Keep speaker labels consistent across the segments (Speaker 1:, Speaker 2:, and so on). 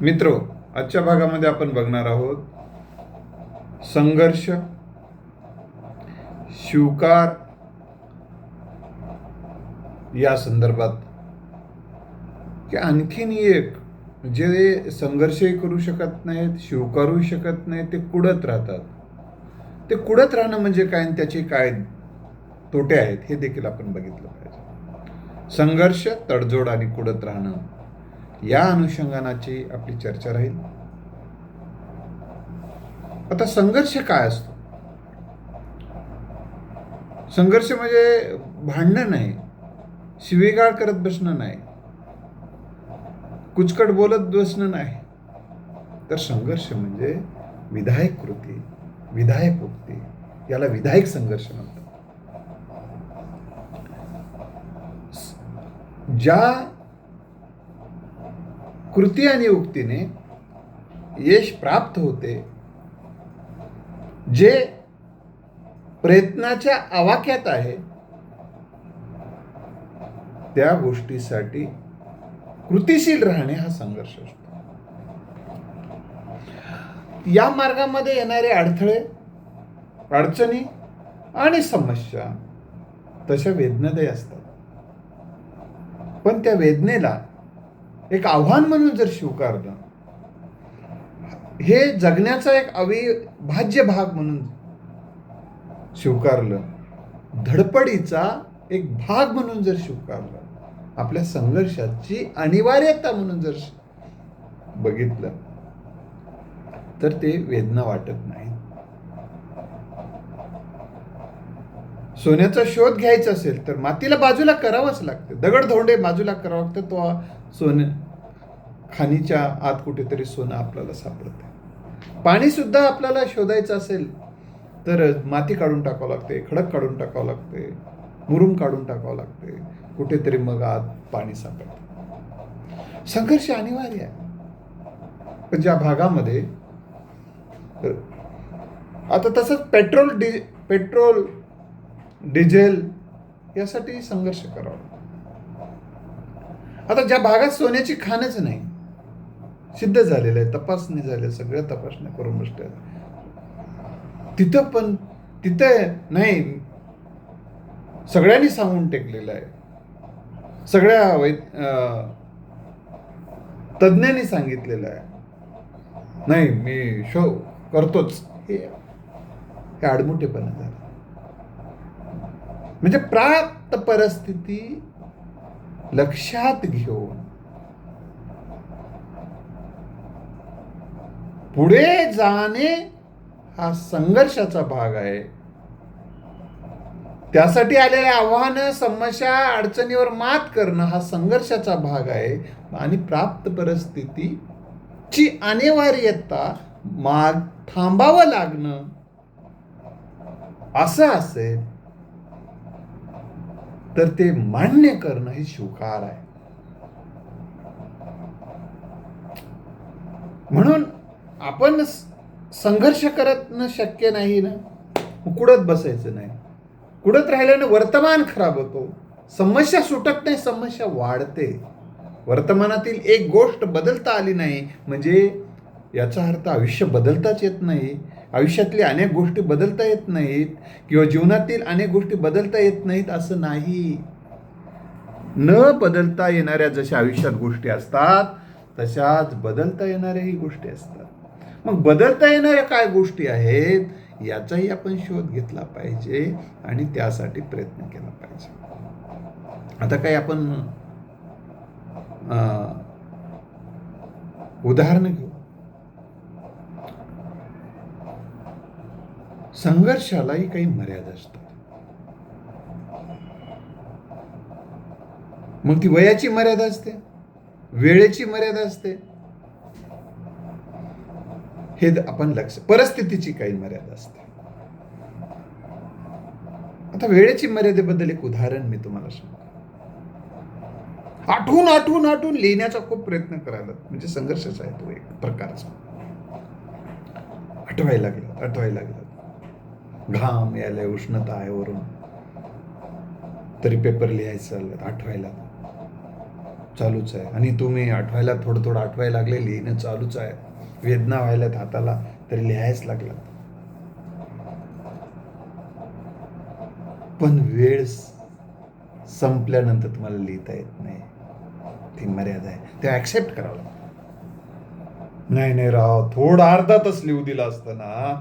Speaker 1: मित्रो, आजच्या भागामध्ये आपण बघणार आहोत संघर्ष, स्वीकार या संदर्भात की आणखीन एक जे संघर्षही करू शकत नाहीत, स्वीकारू शकत नाहीत, ते कुडत राहतात. ते कुडत राहणं म्हणजे काय आणि त्याचे काय तोटे आहेत हे देखील आपण बघितलं पाहिजे. संघर्ष, तडजोड आणि कुडत राहणं या अनुषंगानाची आपली चर्चा राहील. आता संघर्ष काय असतो? संघर्ष म्हणजे भांडणं नाही, शिवीगाळ करत बसणं नाही, कुचकट बोलत बसणं नाही, तर संघर्ष म्हणजे विधायक कृती, विधायक उक्ती, याला विधायक संघर्ष म्हणतात. ज्या कृती आणि उक्तीने यश प्राप्त होते, जे प्रयत्नाच्या आवाक्यात आहे, त्या गोष्टीसाठी कृतिशील राहणे हा संघर्ष असतो. या मार्गामध्ये येणारे अडथळे, अडचणी आणि समस्या तशा वेदनादायी असतात, पण त्या वेदनेला एक आव्हान म्हणून जर स्वीकारलं, हे जगण्याचा एक अविभाज्य भाग म्हणून स्वीकारलं, धडपडीचा एक भाग म्हणून जर स्वीकारलं, आपल्या संघर्षाची अनिवार्यता म्हणून जर बघितलं, तर ते वेदना वाटत नाही. सोन्याचा शोध घ्यायचा असेल तर मातीला बाजूला करावंच लागतं, दगडधोंडे बाजूला करावं लागतं, तो सोनं खाणीच्या आत कुठेतरी सोनं आपल्याला सापडतं. पाणी सुद्धा आपल्याला शोधायचं असेल तर माती काढून टाकावं लागते, खडक काढून टाकावं लागते, मुरुम काढून टाकावं लागते, कुठेतरी मग आत पाणी सापडतं. संघर्ष अनिवार्य आहे. पण ज्या भागामध्ये आता तसंच पेट्रोल डिझेल यासाठी संघर्ष करावा. आता ज्या भागात सोन्याची खाणच नाही, सिद्ध झालेलं आहे, तपासणी झाली, सगळ्या तपासण्या करून बसल्या, तिथं नाही, सगळ्यांनी सांगून टेकलेलं आहे, सगळ्या तज्ज्ञांनी सांगितलेलं आहे, नाही मी शो करतोच, हे आडमुठेपणा झाला. म्हणजे प्राप्त परिस्थिती लक्षात घेऊन पुढे जाणे हा संघर्षाचा भाग आहे. त्यासाठी आलेले आव्हानं, समस्या, अडचणीवर मात करणं हा संघर्षाचा भाग आहे. आणि प्राप्त परिस्थितीची अनिवार्यता, माग थांबावं लागणं असं असेल तर ते मान्य करणं हे स्वीकार आहे. म्हणून आपण संघर्ष करणं शक्य नाही ना, कुडत बसायचं नाही. कुडत राहिल्याने वर्तमान खराब होतो, समस्या सुटत नाही, समस्या वाढते. वर्तमानातील एक गोष्ट बदलता आली नाही म्हणजे याचा अर्थ आयुष्य बदलताच येत नाही, आयुष्यातली अनेक गोष्टी बदलता येत नाहीत, किंवा जीवनातील अनेक गोष्टी बदलता येत नाहीत असं नाही. न बदलता येणाऱ्या जशा आयुष्यात गोष्टी असतात, तशाच बदलता येणाऱ्याही गोष्टी असतात. मग बदलता येणाऱ्या काय गोष्टी आहेत याचाही आपण शोध घेतला पाहिजे आणि त्यासाठी प्रयत्न केला पाहिजे. आता काही आपण उदाहरण घेऊ. संघर्षालाही काही मर्यादा असतात. मग ती वयाची मर्यादा असते, वेळेची मर्यादा असते, हे आपण परिस्थितीची काही मर्यादा असते. आता वेळेची मर्यादेबद्दल एक उदाहरण मी तुम्हाला सांगतो. आठवून लिहिण्याचा खूप प्रयत्न करायला, म्हणजे संघर्षाचा आहे तो एक प्रकारचा. आठवायला लागलं, घाम यायला, उष्णता आहे वरून, तरी पेपर लिहायचं, आठवायला. चालूच आहे. आणि तुम्ही आठवायला थोडं थोडं आठवायला लागले, लिहिणं चालूच आहे. वेदना व्हायल्यात हाताला तरी लिहायच लागला. पण वेळ संपल्यानंतर तुम्हाला लिहिता येत नाही. ती मर्यादा आहे, ते ऍक्सेप्ट करावं लागतं. नाही नाही राव, थोडा अर्धा तास लिहू दिला असताना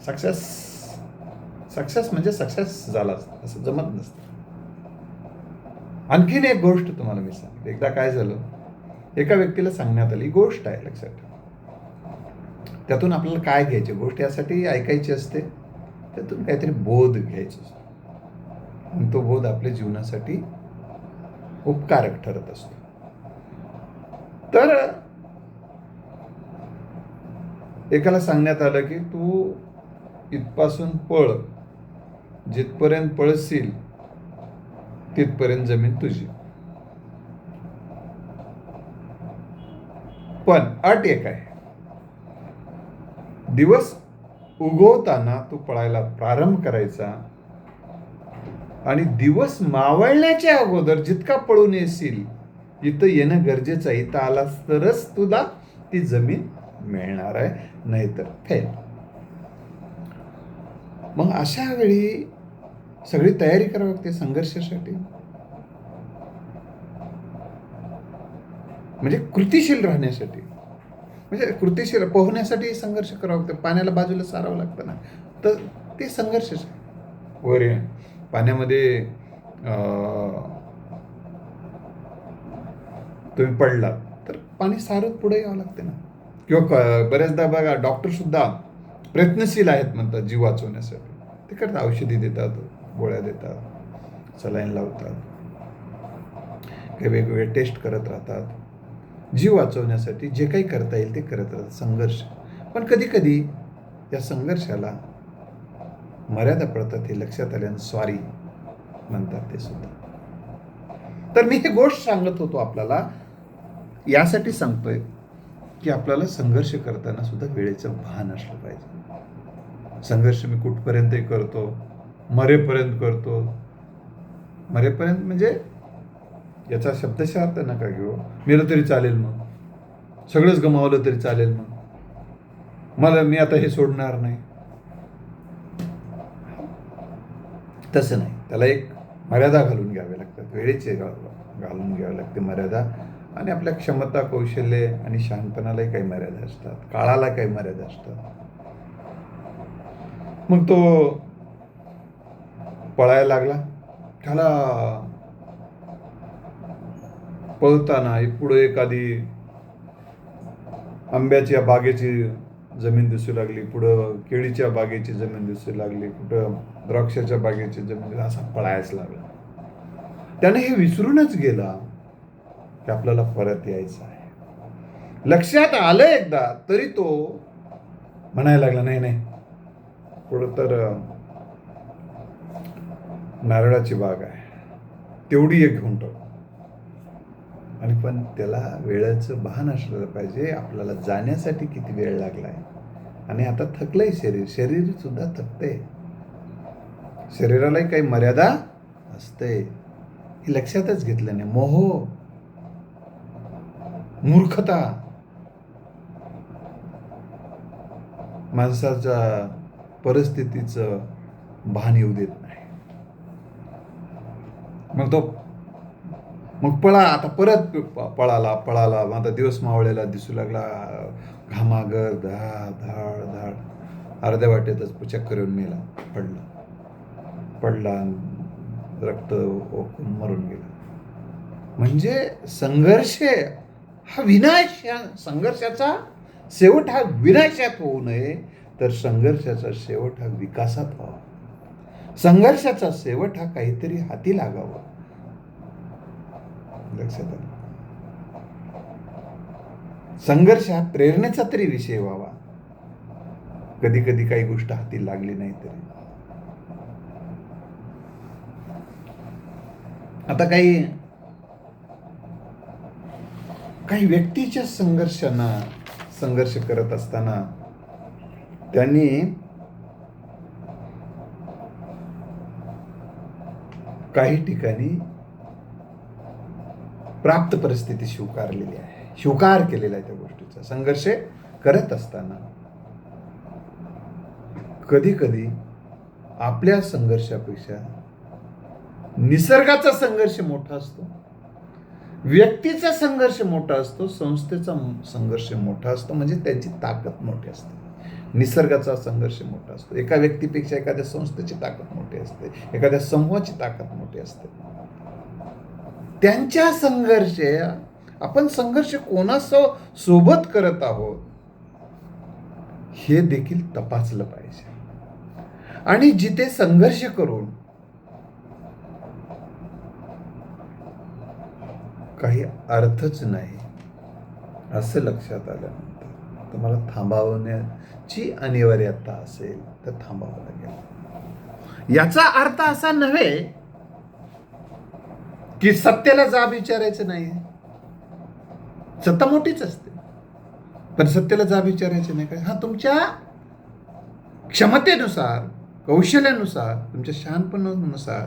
Speaker 1: सक्सेस सक्सेस म्हणजे सक्सेस झाला असतं. असं जमत नसतं. आणखीन एक गोष्ट तुम्हाला मी सांगते. एकदा काय झालं, एका व्यक्तीला सांगण्यात आली गोष्ट आहे, लक्षात ठेवा. त्यातून आपल्याला काय घ्यायची गोष्ट, यासाठी ऐकायची असते. त्यातून काहीतरी बोध घ्यायचा असतो आणि तो बोध आपल्या जीवनासाठी उपकारक ठरत असतो. तर एकाला सांगण्यात आलं की तू इथपासून पळ, जिथपर्यंत पळशील तिथपर्यंत जमीन तुझी. पण अट एक आहे, दिवस उगवताना तू पळायला प्रारंभ करायचा आणि दिवस मावळण्याच्या अगोदर जितका पळून येशील इथं येणं गरजेचं आहे. इथं आलास तरच तुला ती जमीन मिळणार आहे, नाहीतर फेल. मग अशा वेळी सगळी तयारी करावी लागते संघर्षासाठी. म्हणजे कृतिशील राहण्यासाठी, म्हणजे कृतिशील पोहण्यासाठी संघर्ष करावा लागतो. पाण्याला बाजूला सारावं लागतं ना, तर ते संघर्ष. वर पाण्यामध्ये तुम्ही पडलात तर पाणी सारत पुढे यावं लागते ना. किंवा बऱ्याचदा बघा, डॉक्टर सुद्धा प्रयत्नशील आहेत म्हणतात जीव वाचवण्यासाठी. ते करतात, औषधी देतात, गोळ्या देतात, सलाईन लावतात, काही वेगवेगळे टेस्ट करत राहतात. जीव वाचवण्यासाठी जे काही करता येईल ते करत राहतात. संघर्ष. पण कधी कधी या संघर्षाला मर्यादा पडतात, हे लक्षात आल्यानं सॉरी म्हणतात ते सुद्धा. तर मी ही गोष्ट सांगत होतो आपल्याला, यासाठी सांगतोय की आपल्याला संघर्ष करताना सुद्धा वेळेचं भान असलं पाहिजे. संघर्ष मी कुठपर्यंतही करतो, मरेपर्यंत करतो. मरेपर्यंत म्हणजे याचा शब्दशः अर्थ नका घेऊ. मेलं तरी चालेल, मग सगळंच गमावलं तरी चालेल, मग मी आता हे सोडणार नाही, तसं नाही. त्याला एक मर्यादा घालून घ्यावे लागतात. वेळेचे घालून घ्यावे लागते मर्यादा. आणि आपल्या क्षमता, कौशल्य आणि शहाणपणालाही काही मर्यादा असतात, काळाला काही मर्यादा असतात. मग तो पळायला लागला, त्याला पळताना पुढे एखादी आंब्याच्या बागेची जमीन दिसू लागली, पुढं केळीच्या बागेची जमीन दिसू लागली, कुठं द्राक्षाच्या बागेची जमीन, असा पळायच लागला. त्याने हे विसरूनच गेला की आपल्याला परत यायचं आहे. लक्षात आलं एकदा तरी तो म्हणायला लागला, नाही नाही, पुढं तर नारळाची बाग आहे, तेवढी एक घेऊन टाकू. आणि पण त्याला वेळेचं भान असलं पाहिजे, आपल्याला जाण्यासाठी किती वेळ लागलाय. आणि आता थकलंय शरीर सुद्धा थकतंय. शरीरालाही काही मर्यादा असते, हे लक्षातच घेतलं नाही. मोह, मूर्खता माणसाच्या परिस्थितीचं भान येऊ देत नाही. मग पळा, आता परत पळाला. आता दिवस मावळलेला दिसू लागला, घामागर, धाड. अर्ध्या वाटेतच चक्कर येऊन मेला, पडला, रक्त ओकून मरून गेला. म्हणजे संघर्ष हा संघर्षाचा शेवट हा विनाशात होऊ नये, तर संघर्षाचा शेवट हा विकासात व्हावा. संघर्षाचा शेवट हा काहीतरी हाती लागावा. लक्षात आलं. संघर्ष हा प्रेरणेचा तरी विषय व्हावा. कधी कधी काही गोष्ट हाती लागली नाही तरी. आता काही व्यक्तीच्या संघर्ष करत असताना त्यांनी काही ठिकाणी प्राप्त परिस्थिती स्वीकारलेली आहे, स्वीकार केलेला आहे त्या गोष्टीचा. संघर्ष करत असताना कधी कधी आपल्या संघर्षापेक्षा निसर्गाचा संघर्ष मोठा असतो, व्यक्तीचा संघर्ष मोठा असतो, संस्थेचा संघर्ष मोठा असतो, म्हणजे त्यांची ताकद मोठी असते. निसर्गाचा संघर्ष मोठा असतो, एका व्यक्तीपेक्षा एखाद्या संस्थेची ताकद मोठी असते, एखाद्या समूहाची ताकद मोठी असते. त्यांच्या संघर्ष, आपण संघर्ष कोणासोबत करत आहोत हे देखील तपासलं पाहिजे. आणि जिथे संघर्ष करून काही अर्थच नाही असं लक्षात आल्यानंतर तुम्हाला थांबवण्याची अनिवार्यता असेल तर थांबावं लागेल. याचा अर्थ असा नव्हे की सत्याला जाब विचारायचं नाही. सत्ता मोठीच असते, पण सत्याला जाब विचारायचं नाही. काय हा तुमच्या क्षमतेनुसार, कौशल्यानुसार, तुमच्या शहाणपणानुसार,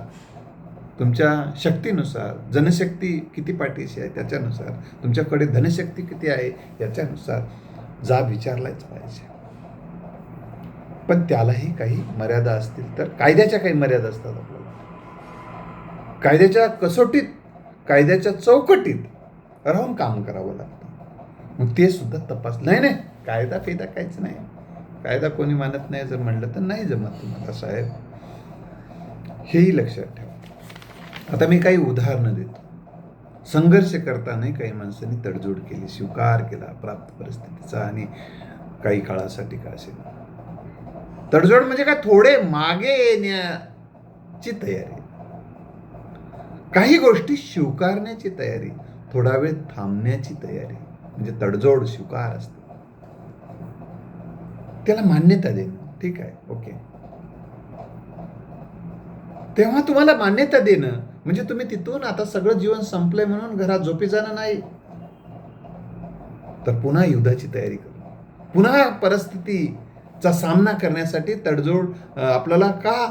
Speaker 1: तुमच्या शक्तीनुसार, जनशक्ती किती पाठीशी आहे त्याच्यानुसार, तुमच्याकडे धनशक्ती किती आहे याच्यानुसार जाब विचारलाच पाहिजे. पण त्यालाही काही मर्यादा असतील तर कायद्याच्या काही मर्यादा असतात. आपल्याला कायद्याच्या कसोटीत, कायद्याच्या चौकटीत राहून काम करावं लागतं. मग ते सुद्धा तपास. नाही कायदा फेदा काहीच नाही, कायदा कोणी मानत नाही जर म्हणलं तर नाही जमत तुम्हाला साहेब, हेही लक्षात ठेवा. आता मी काही उदाहरणं देतो. संघर्ष करताना काही माणसांनी तडजोड केली, स्वीकार केला प्राप्त परिस्थितीचा, आणि काही काळासाठी का असेल. तडजोड म्हणजे काय, थोडे मागे येण्याची तयारी, काही गोष्टी स्वीकारण्याची तयारी, थोडा वेळ थांबण्याची तयारी, म्हणजे तडजोड स्वीकार असते. त्याला मान्यता देणं. ठीक आहे, ओके. तेव्हा तुम्हाला मान्यता देणं म्हणजे तुम्ही तिथून आता सगळं जीवन संपलंय म्हणून घरात झोपी जाणं नाही, तर पुन्हा युद्धाची तयारी करू, पुन्हा परिस्थितीचा सामना करण्यासाठी तडजोड. आपल्याला का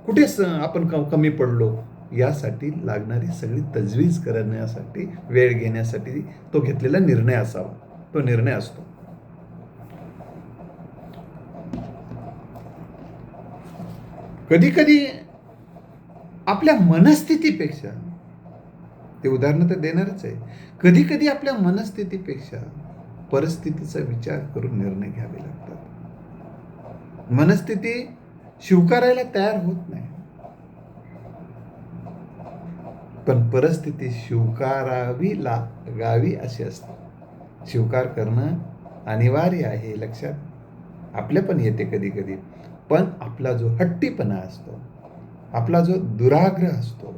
Speaker 1: कुठे आपण कमी पडलो यासाठी लागणारी सगळी तजवीज करण्यासाठी, वेळ घेण्यासाठी तो घेतलेला निर्णय असावा. तो निर्णय असतो. कधी कधी आपल्या मनस्थितीपेक्षा, ते उदाहरण तर देणारच आहे, कधी कधी आपल्या मनस्थितीपेक्षा परिस्थितीचा विचार करून निर्णय घ्यावे लागतात. मनस्थिती स्वीकारायला तयार होत नाही, पण परिस्थिती स्वीकारावी लागावी अशी असते. स्वीकार करणं अनिवार्य आहे, लक्षात आपल्या पण येते कधी कधी. पण आपला जो हट्टीपणा असतो, आपला जो दुराग्रह असतो,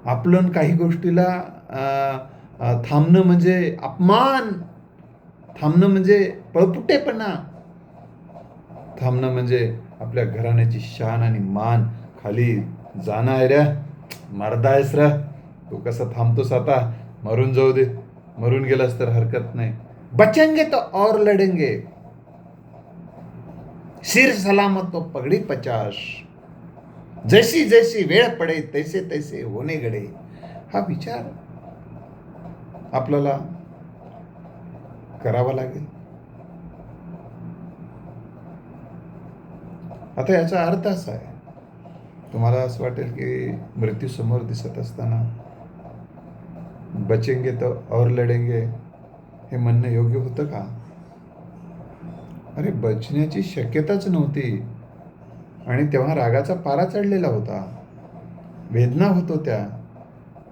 Speaker 1: आपलं काही गोष्टीला थांबणं म्हणजे अपमान, थांबणं म्हणजे पळपुटेपणा, थांबणं म्हणजे आपल्या घराण्याची शान आणि मान खाली जाणं आहे. रे मर्द आहेस रे तू, कसं थांबतोस आता, मरून जाऊ दे, मरून गेलास तर हरकत नाही. बचेंगे तो और लढेंगे, सिर सलामत तो पगडी 50, जैसी जैसी वेळ पडे तैसे तैसे होणे घडे. हा विचार आपल्याला करावा लागेल. आता याचा अर्थ असा आहे, तुम्हाला असं वाटेल की मृत्यू समोर दिसत असताना बचेंगे तो और लढेंगे हे म्हणणं योग्य होतं का? अरे बचण्याची शक्यताच नव्हती, आणि तेव्हा रागाचा पारा चढलेला होता, वेदना होत होत्या,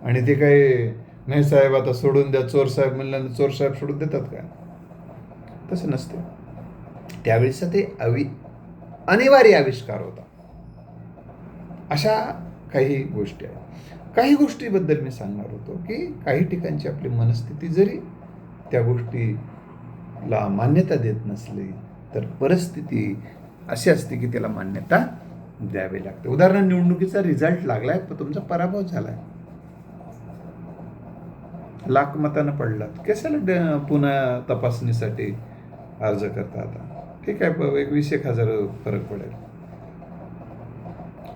Speaker 1: आणि ते काही नाही साहेब आता सोडून द्या, चोर साहेब म्हणलं, चोर साहेब सोडून देतात का? तसं नसते. त्यावेळेस ते अनिवार्य आविष्कार होता. अशा काही गोष्टी आहेत. काही गोष्टीबद्दल मी सांगणार होतो की काही ठिकाणची आपली मनस्थिती जरी त्या गोष्टीला मान्यता देत नसली तर परिस्थिती अशी असते की त्याला मान्यता द्यावी लागते. उदाहरण, निवडणुकीचा रिझल्ट लागलाय पण तुमचा पराभव झालाय, लाख मतानं पडलात, कशाला पुन्हा तपासणीसाठी अर्ज करता? आता ठीक आहे, 20,000 फरक पडेल.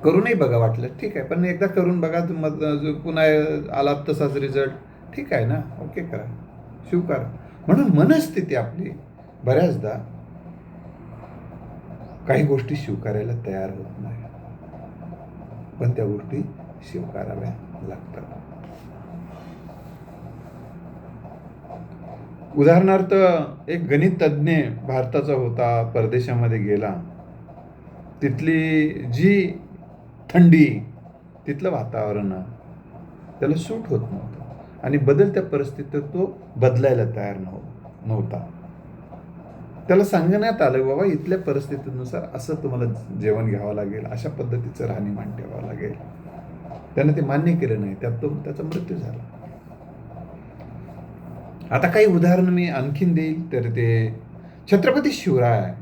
Speaker 1: करूनही बघा वाटलं ठीक आहे, पण एकदा करून बघा, पुन्हा आलात तसाच रिझल्ट, ठीक आहे ना, ओके करा, स्वीकार. म्हणून मनस्थिती आपली बऱ्याचदा काही गोष्टी स्वीकारायला तयार होत नाही, पण त्या गोष्टी स्वीकाराव्या लागतात. उदाहरणार्थ एक गणित तज्ज्ञ भारताचा होता, परदेशामध्ये गेला. तिथली जी थंडी, तिथलं वातावरण त्याला सूट होत नव्हतं आणि बदलत्या परिस्थितीत तो बदलायला तयार नव्हता. त्याला सांगण्यात आलं, बाबा इथल्या परिस्थितीनुसार असं तुम्हाला जेवण घ्यावं लागेल, अशा पद्धतीचं राहणीमान ठेवावं लागेल. त्यानं ते मान्य केलं नाही, त्यात त्याचा मृत्यू झाला. आता काही उदाहरण मी आणखीन देईल तर ते छत्रपती शिवराय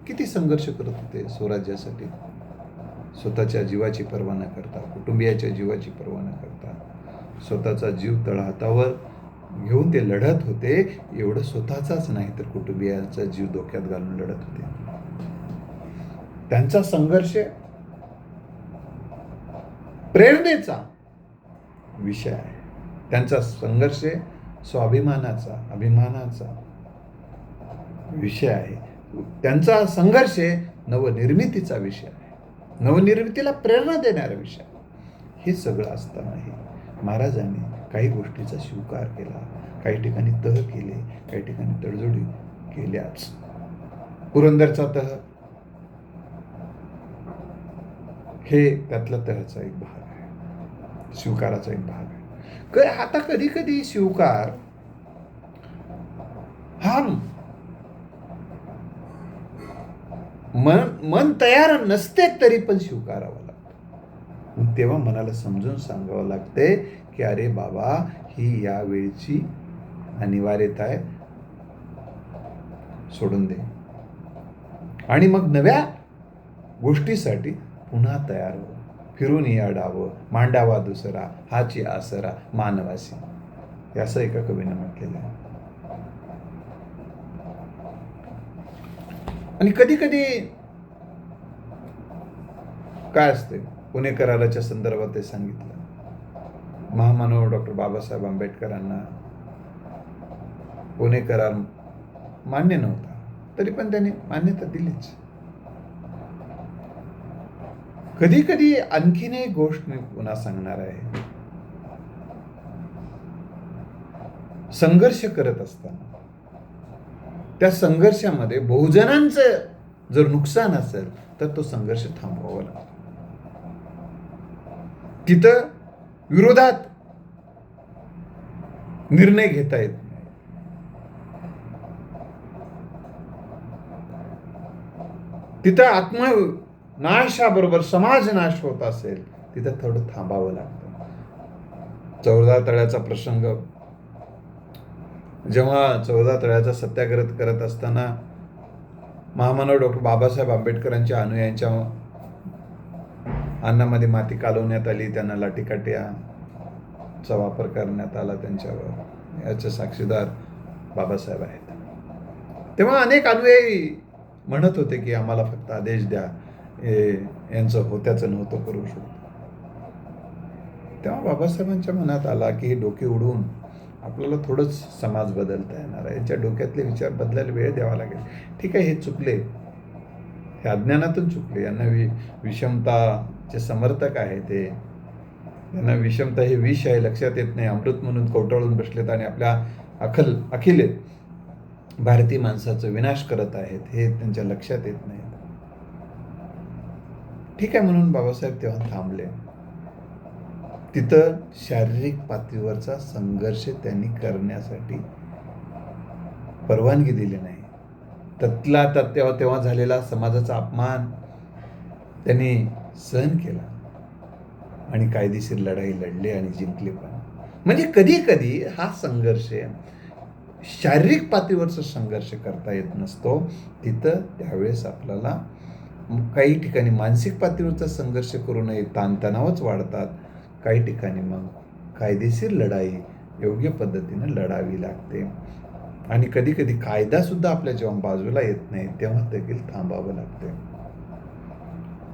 Speaker 1: किती संघर्ष करत होते स्वराज्यासाठी. स्वतःच्या जीवाची पर्वा न करता, कुटुंबियाच्या जीवाची पर्वा न करता, स्वतःचा जीव तळहातावर घेऊन ते लढत होते. एवढं स्वतःचाच नाही तर कुटुंबियांचा जीव धोक्यात घालून लढत होते. त्यांचा संघर्ष प्रेरणेचा विषय आहे. त्यांचा संघर्ष स्वाभिमानाचा, अभिमानाचा विषय आहे. त्यांचा संघर्ष नवनिर्मितीचा विषय आहे, नवनिर्मितीला प्रेरणा देणारा विषय. हे सगळं असतानाही महाराजांनी काही गोष्टीचा स्वीकार केला, काही ठिकाणी तह केले, काही ठिकाणी तडजोडी केल्याच. पुरंदरचा तह हे त्यातला तहचा एक भाग आहे, स्वीकाराचा एक भाग आहे. आता कधी कधी स्वीकार हा मन तयार नसते तरी पण स्वीकारावं लागतं. तेव्हा मनाला समजून सांगावं लागते की अरे बाबा, ही या वेळची अनिवार्यता आहे, सोडून दे, आणि मग नव्या गोष्टीसाठी पुन्हा तयार हो. फिरून या डावं, मांडावा दुसरा, हाची आसरा मानवासी, असं एका कवीनं म्हटलेलं आहे. आणि कधी कधी काय असते, पुणे कराराच्या संदर्भात ते सांगितलं. महामानव डॉक्टर बाबासाहेब आंबेडकरांना पुणे करार मान्य नव्हता, तरी पण त्यांनी मान्यता दिलीच. कधी कधी आणखीन एक गोष्ट मी पुन्हा सांगणार आहे. संघर्ष करत असताना त्या संघर्षामध्ये बहुजनांचं जर नुकसान असेल तर तो संघर्ष थांबवावा लागतो. तिथं विरोधात निर्णय घेता येत नाही. तिथं आत्मनाशाबरोबर समाज नाश होत असेल, तिथं थोडं थांबावं लागतं. चौदा तळ्याचा प्रसंग, जेव्हा 14 तळ्याचा सत्याग्रह करत असताना महामानव डॉक्टर बाबासाहेब आंबेडकरांच्या अनुयायांच्या अन्नामध्ये माती कालवण्यात आली, त्यांना लाठीकाठीचा वापर करण्यात आला त्यांच्यावर, याचे साक्षीदार बाबासाहेब आहेत. तेव्हा अनेक अनुयायी म्हणत होते की आम्हाला फक्त आदेश द्या, यांचं होत्याचं नव्हतं करू शकतो. तेव्हा बाबासाहेबांच्या मनात आला की हे डोके उडून आपल्याला थोडंच समाज बदलता येणार आहे, यांच्या डोक्यातले विचार बदलायला वेळ द्यावा लागेल. ठीक आहे, हे चुकले, हे अज्ञानातून चुकले. यांना विषमताचे समर्थक आहे ते, यांना विषमता हे विष आहे लक्षात येत नाही, अमृत म्हणून कवटाळून बसलेत आणि आपल्या अखिल भारतीय माणसाचा विनाश करत आहेत, हे त्यांच्या लक्षात येत नाही. ठीक आहे म्हणून बाबासाहेब तेव्हा थांबले. तिथं शारीरिक पातळीवरचा संघर्ष त्यांनी करण्यासाठी परवानगी दिली नाही. तेव्हा झालेला समाजाचा अपमान त्यांनी सहन केला आणि कायदेशीर लढाई लढली आणि जिंकली पण. म्हणजे कधी कधी हा संघर्ष शारीरिक पातळीवरचा संघर्ष करता येत नसतो, तिथं त्यावेळेस आपल्याला काही ठिकाणी मानसिक पातळीवरचा संघर्ष करू नये, ताणतणावच वाढतात. काही ठिकाणी मग कायदेशीर लढाई योग्य पद्धतीनं लढावी लागते. आणि कधी कधी कायदासुद्धा आपल्या जेव्हा बाजूला येत नाही तेव्हा देखील थांबावं लागते.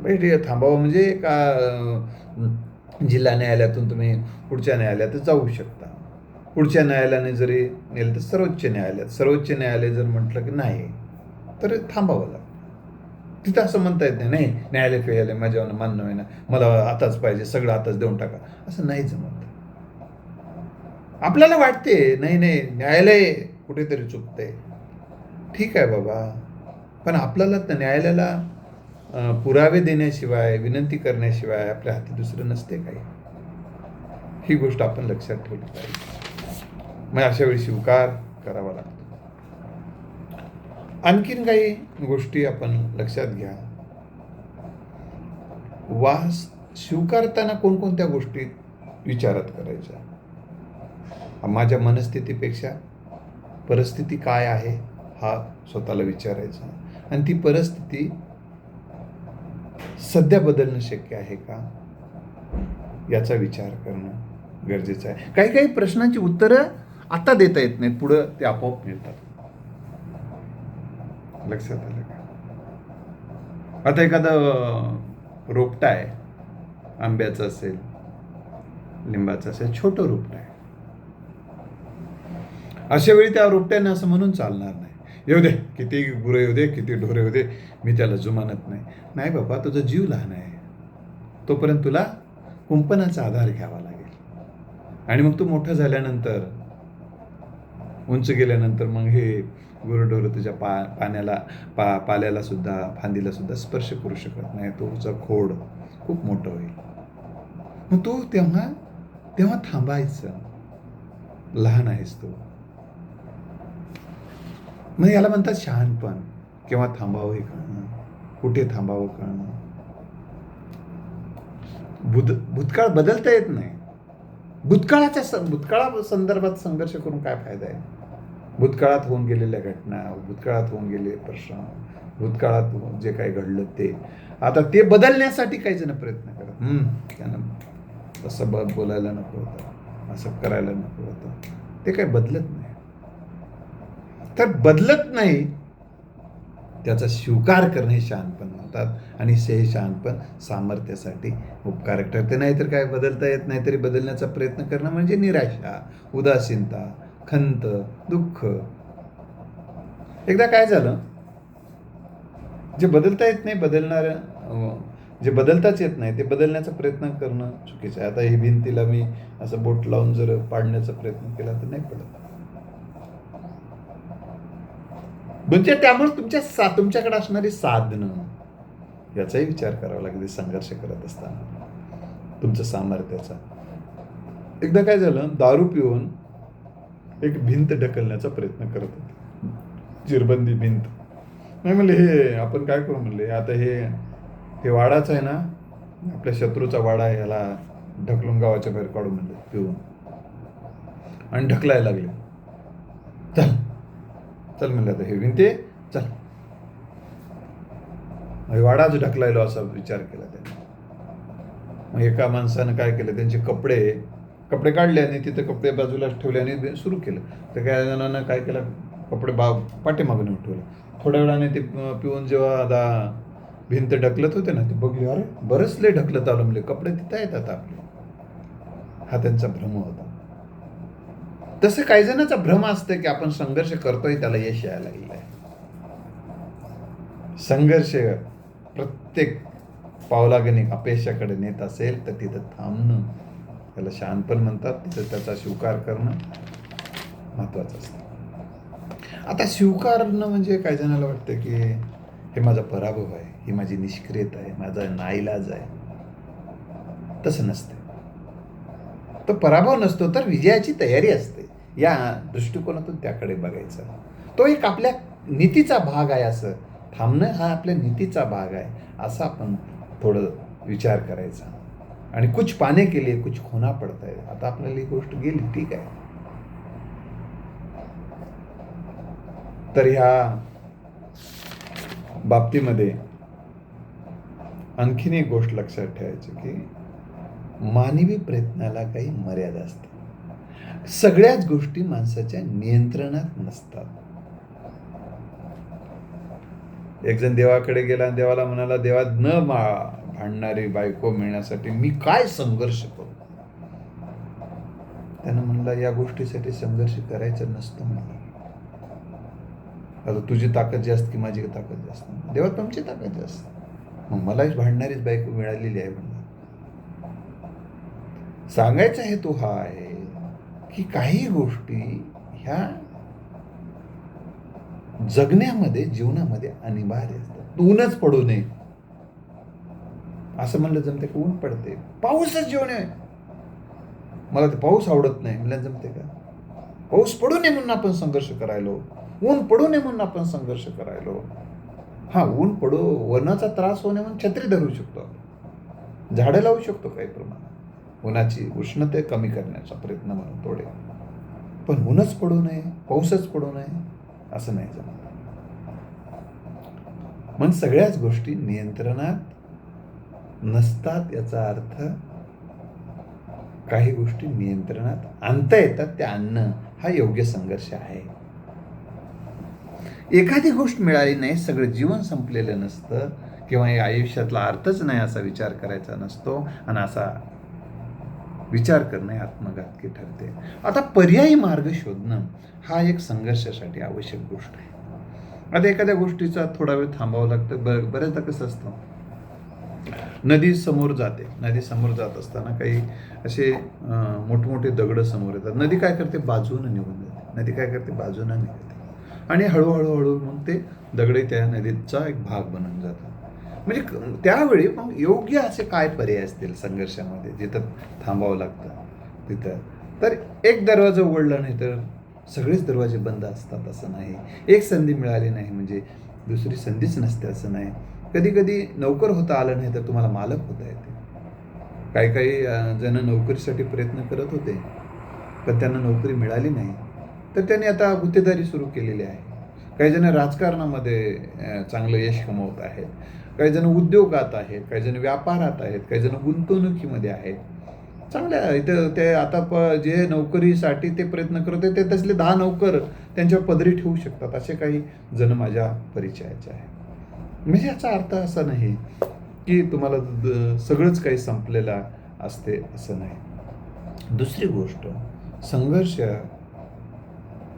Speaker 1: हे थांबावं म्हणजे का जिल्हा न्यायालयातून तुम्ही पुढच्या न्यायालयात जाऊ शकता. पुढच्या न्यायालयाने जरी नेलं तर सर्वोच्च न्यायालयात, सर्वोच्च न्यायालय जर म्हटलं की नाही तर थांबावं लागतं. तिथं असं म्हणता येत नाही, नाही न्यायालय फेल आहे, माझ्यावर मान्य आहे ना, मला आताच पाहिजे, सगळं आताच देऊन टाका, असं नाही जमत. आपल्याला वाटते नाही नाही न्यायालय कुठेतरी चुकतंय, ठीक आहे बाबा, पण आपल्याला त्या न्यायालयाला पुरावे देण्याशिवाय, विनंती करण्याशिवाय आपल्या हाती दुसरं नसते काही. ही गोष्ट आपण लक्षात ठेवली पाहिजे. मग अशा वेळी स्वीकार करावा लागतो. आणखीन काही गोष्टी आपण लक्षात घ्या. वास स्वीकारताना कोणकोणत्या गोष्टी विचारात करायच्या. माझ्या मनस्थितीपेक्षा परिस्थिती काय आहे हा स्वतःला विचारायचा, आणि ती परिस्थिती सध्या बदलणं शक्य आहे का याचा विचार करणं गरजेचं आहे. काही काही प्रश्नांची उत्तरं आता देता येत नाहीत, पुढं ते आपोआप मिळतात. लक्षात आलं का? आता एखादं रोपटं आहे, आंब्याचं असेल, लिंबाचं असेल, छोटं रोपटं आहे. अशा वेळी त्या रोपट्याने असं म्हणून चालणार नाही, येऊ दे किती गुरं येऊ दे, किती ढोरे येऊ दे, मी त्याला जुमानत नाही. नाही बाबा, तुझा जीव लहान आहे, तोपर्यंत तुला कुंपणाचा आधार घ्यावा लागेल. आणि मग तू मोठं झाल्यानंतर, उंच गेल्यानंतर मग हे गुरंढोरं तुझ्या पाल्याला सुद्धा, फांदीला सुद्धा स्पर्श करू शकत नाही. तुझं खोड खूप मोठं होईल. मग तू तेव्हा थांबायचं, लहान आहेस तू. मग याला म्हणतात शहाणपण. केव्हा थांबावं हे कळणं, कुठे थांबावं कळणं. भूतकाळ बदलता येत नाही. भूतकाळा संदर्भात संघर्ष करून काय फायदा आहे. भूतकाळात होऊन गेलेल्या घटना, भूतकाळात होऊन गेलेले प्रश्न, भूतकाळात जे काही घडलं ते आता ते बदलण्यासाठी काही जण प्रयत्न करत. त्यानं असं बोलायला नको होतं, असं करायला नको होतं. ते काही बदलत नाही. तर बदलत नाही त्याचा स्वीकार करणे शहाणपण म्हणतात. आणि हे शहाणपण सामर्थ्यासाठी उपकारक ठरते. नाहीतर काय, बदलता येत नाही तरी बदलण्याचा प्रयत्न करणं म्हणजे निराशा, उदासीनता, खंत, दुःख. एकदा काय झालं, जे बदलता येत नाही, जे बदलताच येत नाही ते बदलण्याचा प्रयत्न करणं चुकीचं आहे. आता ही भिंतीला मी असं बोट लावून जर पाडण्याचा प्रयत्न केला तर नाही पडत. म्हणजे त्यामुळे तुमच्याकडे असणारी साधनं याचाही विचार करावा लागेल संघर्ष करत असताना, तुमचं सामर्थ्याचा. एकदा काय झालं, दारू पिऊन एक भिंत ढकलण्याचा प्रयत्न करत होते, चिरबंदी भिंत. नाही म्हणले, हे आपण काय करू म्हणले, आता हे वाडाच आहे ना, आपल्या शत्रूचा वाडा आहे, ह्याला ढकलून गावाच्या बाहेर काढू म्हणले पिऊन. आणि ढकलायला लागले. चल म्हणलं, आता हे भिंते चल, वाडाच ढकलायलो असा विचार केला त्यांनी. मग एका माणसानं काय केलं, त्यांचे कपडे काढले आणि तिथे कपडे बाजूला ठेवले आणि सुरू केलं. तर काही जणांना काय केलं, कपडे पाठीमागून ठेवले. थोड्या वेळाने ते पिऊन जेव्हा आता भिंत ढकलत होते ना, ते बघले, अरे बरंच लय ढकलत आलं म्हणजे, कपडे तिथं आहेत आता आपले. हा त्यांचा भ्रम होता. तसं काही जणांचा भ्रम असतं की आपण संघर्ष करतोय त्याला यश यायला लागलेलं आहे. संघर्ष प्रत्येक पावलागणिक अपयशाकडे नेत असेल तर तिथं थांबणं, त्याला शहाणपण म्हणतात. तिथं त्याचा स्वीकार करणं महत्वाचं असतं. आता स्वीकारणं म्हणजे काही जणाला वाटतं की हे माझा पराभव आहे, ही माझी निष्क्रियता आहे, माझा नाईलाज आहे. तसं नसते. तो पराभव नसतो तर विजयाची तयारी असते. या दृष्टिकोनातून त्याकडे बघायचं. तो एक आपल्या नीतीचा भाग आहे. असं थांबणं हा आपल्या नीतीचा भाग आहे, असं आपण थोडं विचार करायचा. आणि कुछ पाने के लिए कुछ खोना पडता है. आता आपल्याला ही गोष्ट गेली, ठीक आहे. तर ह्या बाबतीमध्ये आणखीन एक गोष्ट लक्षात ठेवायची की मानवी प्रयत्नाला काही मर्यादा असते. सगळ्याच गोष्टी माणसाच्या नियंत्रणात नसतात. एक जण देवाकडे गेला आणि देवाला म्हणाला, देवा न भांडणारी बायको मिळण्यासाठी मी काय संघर्ष करू. त्यानं म्हणला, या गोष्टीसाठी संघर्ष करायचा नसतं म्हणला. आता तुझी ताकद जास्त की माझी ताकद जास्त. देवा तुमची ताकद जास्त. मग मलाच भांडणारीच बायको मिळालेली आहे म्हणला. सांगायचा हेतू हा आहे की काही गोष्टी ह्या जगण्यामध्ये, जीवनामध्ये अनिवार्य असतात. ऊनच पडू नये असं म्हणलं जमते का? ऊन पडते, पाऊसच जीवन आहे. मला ते पाऊस आवडत नाही म्हणलं जमते का? पाऊस पडू नये म्हणून आपण संघर्ष करायलो, ऊन पडू नये म्हणून आपण संघर्ष करायलो. हा, ऊन पडू, वनाचा त्रास होणे म्हणून छत्री धरू शकतो, झाडं लावू शकतो काही प्रमाणात, उन्हाची उष्णता कमी करण्याचा प्रयत्न म्हणून थोडे. पण ऊनच पडू नये, पाऊसच पडू नये असं नाही जमत. मग सगळ्याच गोष्टी नियंत्रणात नसतात याचा अर्थ काही गोष्टी नियंत्रणात आणता येतात, त्या आणणं हा योग्य संघर्ष आहे. एखादी गोष्ट मिळाली नाही, सगळं जीवन संपलेलं नसतं किंवा या आयुष्यातला अर्थच नाही असा विचार करायचा नसतो, आणि असा विचार करणे आत्मघातकी ठरते. आता पर्यायी मार्ग शोधणं हा एक संघर्षासाठी आवश्यक गोष्ट आहे. आता एखाद्या गोष्टीचा थोडा वेळ थांबावं लागतं. बऱ्याचदा कसं असतं, नदी समोर जाते, नदी समोर जात असताना काही असे मोठमोठे दगड समोर येतात. नदी काय करते? बाजूनं निघून जाते. नदी काय करते? बाजूनं निघते, आणि हळूहळू मग ते दगडे त्या नदीचा एक भाग बनून जातात. म्हणजे त्यावेळी मग योग्य असे काय पर्याय असतील संघर्षामध्ये, जिथं थांबावं लागतं तिथं. तर एक दरवाजा उघडला नाही तर सगळेच दरवाजे बंद असतात असं नाही. एक संधी मिळाली नाही म्हणजे दुसरी संधीच नसते असं नाही. कधी कधी नोकर होता आलं नाही तर तुम्हाला मालक होता येते. काही जण नोकरीसाठी प्रयत्न करत होते पण त्यांना नोकरी मिळाली नाही, तर त्यांनी आता गुत्तेदारी सुरू केलेली आहे. काही जण राजकारणामध्ये चांगलं यश कमवत आहेत, काही जण उद्योगात आहेत, काही जण व्यापारात आहेत, काही जण गुंतवणुकीमध्ये आहेत. चांगल्या इथं ते आता जे नोकरीसाठी ते प्रयत्न करत होते ते तसले 10 नोकर त्यांच्या पदरी ठेवू शकतात, असे काही जण माझ्या परिचयाचे आहेत. म्हणजे याचा अर्थ असा नाही की तुम्हाला सगळंच काही संपलेलं असते असं नाही. दुसरी गोष्ट, संघर्ष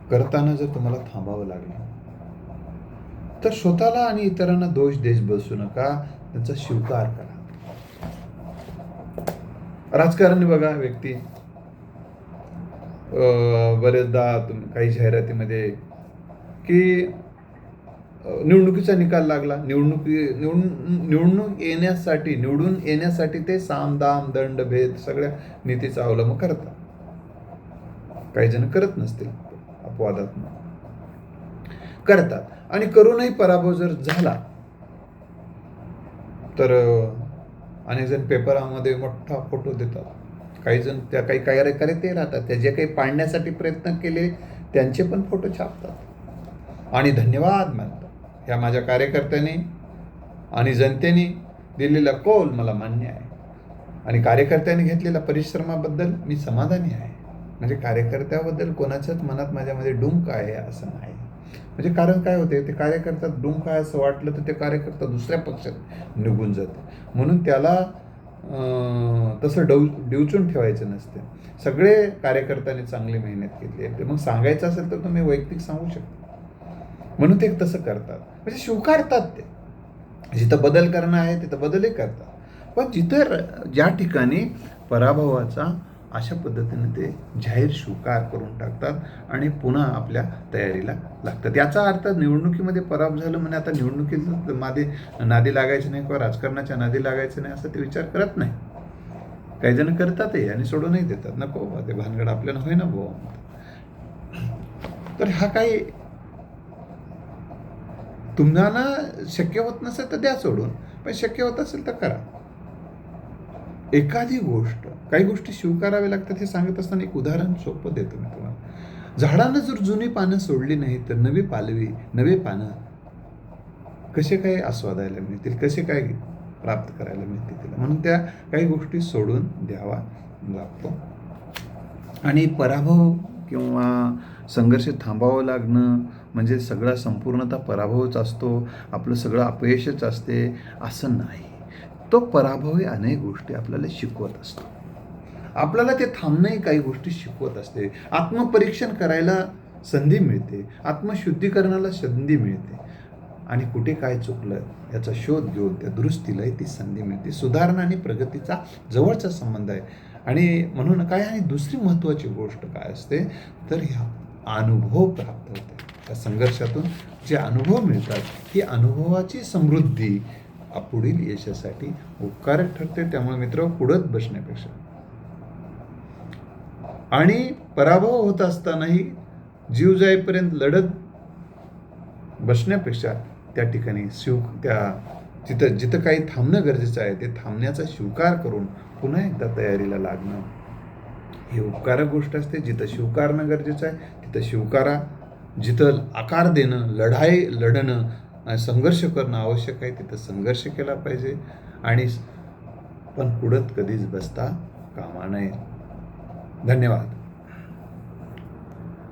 Speaker 1: करताना जर तुम्हाला थांबावं लागलं तर स्वतःला आणि इतरांना दोष देत बसू नका, त्यांचा स्वीकार करा. राजकारणी बघा, व्यक्ती बरेचदा काही जाहिरातीमध्ये की निवडणुकीचा निकाल लागला, निवडून येण्यासाठी ते साम दाम दंड भेद सगळ्या नीतीचा अवलंब करतात. काही जण करत नसतील, अपवादात्मक करतात, आणि करूनही पराभव जर झाला तर अनेक जण पेपरामध्ये मोठा फोटो देतात. काही जण त्या काही कार्यकर्ते राहतात, त्या जे काही पाडण्यासाठी प्रयत्न केले त्यांचे पण फोटो छापतात आणि धन्यवाद मानतात. ह्या माझ्या कार्यकर्त्यांनी आणि जनतेने दिलेला कौल मला मान्य आहे, आणि कार्यकर्त्यांनी घेतलेल्या परिश्रमाबद्दल मी समाधानी आहे. म्हणजे कार्यकर्त्याबद्दल कोणाच्याच मनात माझ्यामध्ये डुंक आहे असं नाही. म्हणजे कारण काय होते, ते कार्यकर्ता डुंक आहे असं वाटलं तर ते कार्यकर्ता दुसऱ्या पक्षात निघून जाते. म्हणून त्याला तसं डिवचून ठेवायचं नसते. सगळे कार्यकर्त्यांनी चांगली मेहनत केली आहे, ते मग सांगायचं असेल तर तुम्ही वैयक्तिक सांगू शकता. म्हणून ते तसं करतात, म्हणजे स्वीकारतात. ते जिथं बदल करणं आहे तिथं बदलही करतात, पण जिथं ज्या ठिकाणी पराभवाचा अशा पद्धतीने ते जाहीर स्वीकार करून टाकतात आणि पुन्हा आपल्या तयारीला लागतात. याचा अर्थ निवडणुकीमध्ये पराभव झालं म्हणजे आता निवडणुकीत नादी लागायचं नाही किंवा राजकारणाच्या नादी लागायचं नाही असं ते विचार करत नाही. काही जण करतातही आणि सोडूनही देतात, नको ते भानगड आपल्याला होईना भाऊ. तर हा काही तुम्हाला शक्य होत नसेल तर द्या सोडून, पण शक्य होत असेल तर करा. एखादी गोष्ट, काही गोष्टी स्वीकाराव्या लागतात. हे सांगत असताना एक उदाहरण सोपं देतो मी तुम्हाला. झाडानं जर जुनी पानं सोडली नाही तर नवे पानं कसे काय आस्वादायला मिळतील, कसे काय प्राप्त करायला मिळतील तिला. म्हणून त्या काही गोष्टी सोडून द्यावा लागतो. आणि पराभव किंवा संघर्ष थांबावं लागणं म्हणजे सगळा संपूर्णतः पराभवच असतो, आपलं सगळं अपयशच असते, असं नाही. तो पराभव हे अनेक गोष्टी आपल्याला शिकवत असतो. आपल्याला ते थांबणंही काही गोष्टी शिकवत असते. आत्मपरीक्षण करायला संधी मिळते, आत्मशुद्धीकरणाला संधी मिळते आणि कुठे काय चुकलं याचा शोध घेऊन त्या दुरुस्तीलाही ती संधी मिळते. सुधारणा आणि प्रगतीचा जवळचा संबंध आहे. आणि म्हणून काय, आणि दुसरी महत्त्वाची गोष्ट काय असते तर ह्या अनुभव प्राप्त होते. त्या संघर्षातून जे अनुभव मिळतात ही अनुभवाची समृद्धी पुढील यशासाठी उपकारक ठरते. त्यामुळे मित्र, पुढत बसण्यापेक्षा आणि पराभव होत असतानाही जीव जाईपर्यंत लढत बसण्यापेक्षा त्या ठिकाणी जिथं काही थांबणं गरजेचं आहे ते थांबण्याचा स्वीकार करून पुन्हा एकदा तयारीला लागणं ही उपकारक गोष्ट असते. जिथं स्वीकारणं गरजेचं आहे तिथं स्वीकारा. जिथं आकार देणं, लढणं, संघर्ष करणं आवश्यक आहे तिथं संघर्ष केला पाहिजे. आणि पण पुढत कधीच बसता कामा नये. धन्यवाद.